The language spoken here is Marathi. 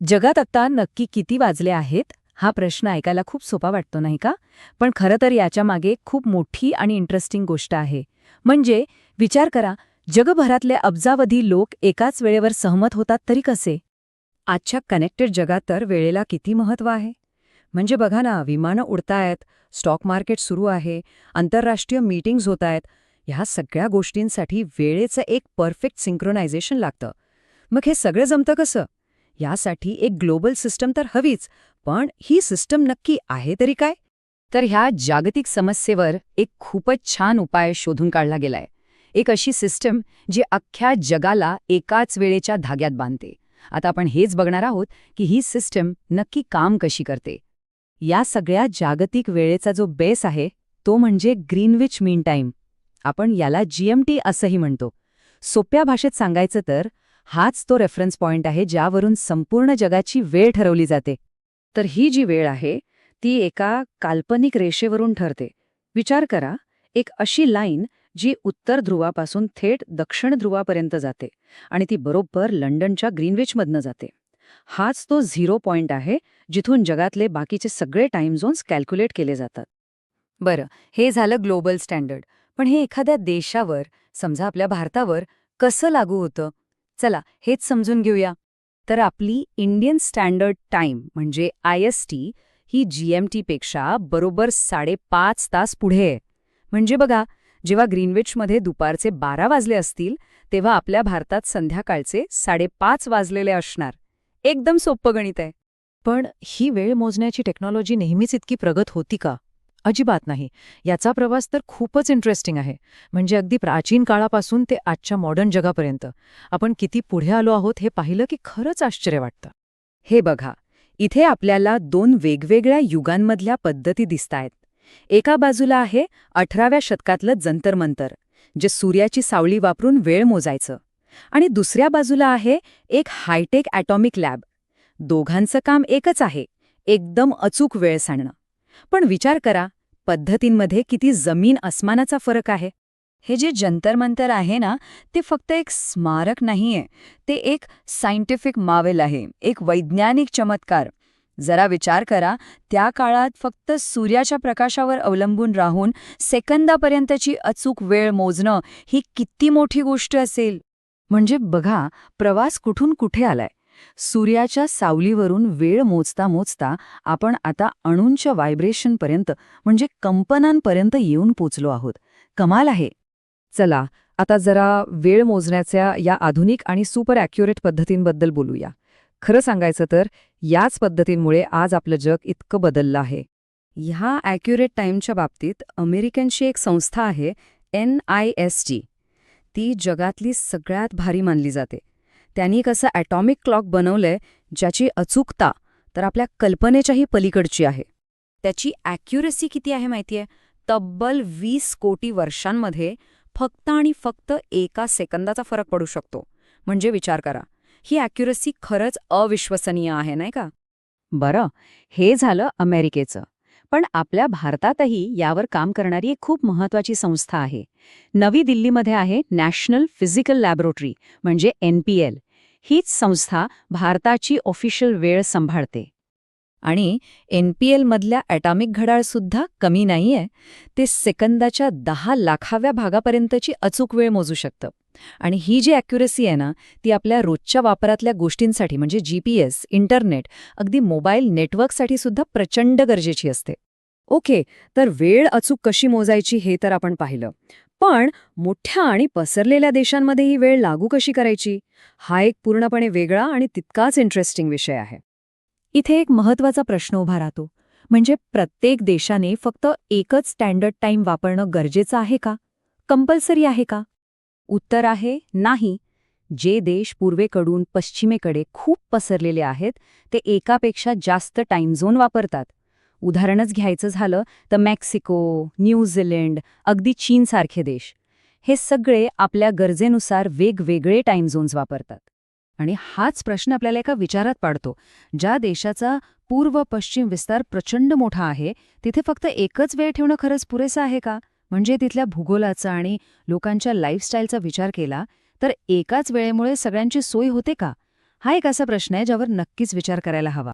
जगात आता नक्की किती वाजले आहेत हा प्रश्न ऐकायला खूप सोपा वाटतो नाही का? पण खरं तर याच्या मागे खूप मोठी आणि इंटरेस्टिंग गोष्ट आहे. म्हणजे विचार करा, जगभरातले अब्जावधी लोक एकाच वेळेवर सहमत होतात तरी कसे? आजच्या कनेक्टेड जगात तर वेळेला किती महत्त्व आहे. म्हणजे बघा ना, विमानं उडतायत, स्टॉक मार्केट सुरू आहे, आंतरराष्ट्रीय मीटिंग्ज होत आहेत. ह्या सगळ्या गोष्टींसाठी वेळेचं एक परफेक्ट सिंक्रोनायझेशन लागतं. मग हे सगळं जमतं कसं? यासाठी एक ग्लोबल सिस्टम तर हवीच, पण ही सिस्टम नक्की आहे तरी काय? तर ह्या जागतिक समस्येवर एक खूपच छान उपाय शोधून काढला गेलाय. एक अशी सिस्टम जी अख्ख्या जगाला एकाच वेळेच्या धाग्यात बांधते. आता आपण हेच बघणार आहोत की ही सिस्टम नक्की काम कशी करते. या सगळ्या जागतिक वेळेचा जो बेस आहे तो म्हणजे ग्रीनविच मीन टाईम. आपण याला GMT असंही म्हणतो. सोप्या भाषेत सांगायचं तर हाच तो रेफरन्स पॉइंट आहे ज्यावरून संपूर्ण जगाची वेळ ठरवली जाते. तर ही जी वेळ आहे ती एका काल्पनिक रेषेवरून ठरते. विचार करा, एक अशी लाईन जी उत्तर ध्रुवापासून थेट दक्षिण ध्रुवापर्यंत जाते आणि ती बरोबर लंडनच्या ग्रीनविचमधनं जाते. हाच तो झिरो पॉइंट आहे जिथून जगातले बाकीचे सगळे टाइम झोन्स कॅल्क्युलेट केले जातात. बरं, हे झालं ग्लोबल स्टँडर्ड. पण हे एखाद्या देशावर, समजा आपल्या भारतावर, कसं लागू होतं? चला, हेच समजून घेऊया. तर आपली इंडियन स्टँडर्ड टाईम म्हणजे IST ही GMT पेक्षा बरोबर 5.5 तास पुढे आहे. म्हणजे बघा, जेव्हा ग्रीनविचमध्ये दुपारचे 12 वाजले असतील, तेव्हा आपल्या भारतात संध्याकाळचे 5:30 वाजलेले असणार. एकदम सोपं गणित आहे. पण ही वेळ मोजण्याची टेक्नॉलॉजी नेहमीच इतकी प्रगत होती का? अजिबात नाही. याचा प्रवास तर खूपच इंटरेस्टिंग आहे. म्हणजे अगदी प्राचीन काळापासून ते आजच्या मॉडर्न जगापर्यंत आपण किती पुढे आलो आहोत हे पाहिलं की खरंच आश्चर्य वाटतं. हे बघा, इथे आपल्याला दोन वेगवेगळ्या युगांमधल्या पद्धती दिसतायत. एका बाजूला आहे 18व्या शतकातलं जंतर मंतर, जे सूर्याची सावली वापरून वेळ मोजायचं. आणि दुसऱ्या बाजूला आहे एक हायटेक ॲटॉमिक लॅब. दोघांचं काम एकच आहे, एकदम अचूक वेळ सांगणं. पण विचार करा, पद्धतींमध्ये किती जमीन अस्मानाचा फरक आहे. हे जे जंतर मंतर आहे ना, ते फक्त एक स्मारक नाहीये. ते एक सायंटिफिक मावेल आहे, एक वैज्ञानिक चमत्कार. जरा विचार करा, त्या काळात फक्त सूर्याच्या प्रकाशावर अवलंबून राहून सेकंदापर्यंतची अचूक वेळ मोजणं ही किती मोठी गोष्ट असेल. म्हणजे बघा, प्रवास कुठून कुठे आलाय. सूर्याच्या सावलीवरून वेळ मोजता मोजता आपण आता अणूंच्या व्हायब्रेशनपर्यंत म्हणजे कंपनांपर्यंत येऊन पोचलो आहोत. कमाल आहे. चला, आता जरा वेळ मोजण्याच्या या आधुनिक आणि सुपर ॲक्युरेट पद्धतींबद्दल बोलूया. खरं सांगायचं तर याच पद्धतींमुळे आज आपलं जग इतकं बदललं आहे. ह्या ॲक्युरेट टाईमच्या बाबतीत अमेरिकनची एक संस्था आहे, NIST. ती जगातली सगळ्यात भारी मानली जाते. त्यांनी एक असं ॲटॉमिक क्लॉक बनवलंय ज्याची अचूकता तर आपल्या कल्पनेच्याही पलीकडची आहे. त्याची ॲक्युरेसी किती आहे माहितीये? तब्बल 20 कोटी वर्षांमध्ये फक्त आणि फक्त एका सेकंदाचा फरक पडू शकतो. म्हणजे विचार करा, ही ॲक्युरेसी खरंच अविश्वसनीय आहे नाही का? बरं, हे झालं अमेरिकेचं. पण आपल्या भारतातही यावर काम करणारी एक खूप महत्वाची संस्था आहे. नवी दिल्लीमध्ये आहे नॅशनल फिजिकल लॅबोरेटरी म्हणजे NPL. हीच संस्था भारताची ऑफिशियल वेळ सांभाळते. आणि NPL मधल्या ॲटॉमिक घड्याळसुद्धा कमी नाहीये. ते सेकंदाच्या 10 लाखाव्या भागापर्यंतची अचूक वेळ मोजू शकतं. आणि ही जी ॲक्युरेसी आहे ना, ती आपल्या रोजच्या वापरातल्या गोष्टींसाठी म्हणजे GPS, इंटरनेट, अगदी मोबाईल नेटवर्कसाठी सुद्धा प्रचंड गरजेची असते. ओके, तर वेळ अचूक कशी मोजायची हे तर आपण पाहिलं. पण मोठ्या आणि पसरलेल्या देशांमध्ये ही वेळ लागू कशी करायची? हा एक पूर्णपणे वेगळा आणि तितकाच इंटरेस्टिंग विषय आहे. इथे एक महत्त्वाचा प्रश्न उभा राहतो. म्हणजे प्रत्येक देशाने फक्त एकच स्टँडर्ड टाईम वापरणं गरजेचं आहे का? कंपल्सरी आहे का? उत्तर आहे नाही. जे देश पूर्वेकडून पश्चिमेकडे खूप पसरलेले आहेत ते एकापेक्षा जास्त टाइम झोन वापरतात. उदाहरणच घ्यायचं झालं तर मेक्सिको, न्यूझीलंड, अगदी चीनसारखे देश. हे सगळे आपल्या गरजेनुसार वेगवेगळे टाइम झोन्स वापरतात. आणि हाच प्रश्न आपल्याला एका विचारात पाडतो. ज्या देशाचा पूर्व-पश्चिम विस्तार प्रचंड मोठा आहे, तिथे फक्त एकच वेळ ठेवणं खरंच पुरेसं आहे का? म्हणजे तिथल्या भूगोलाचा आणि लोकांच्या लाईफस्टाईलचा विचार केला तर एकाच वेळेमुळे सगळ्यांची सोय होते का? हा एक असा प्रश्न आहे ज्यावर नक्कीच विचार करायला हवा.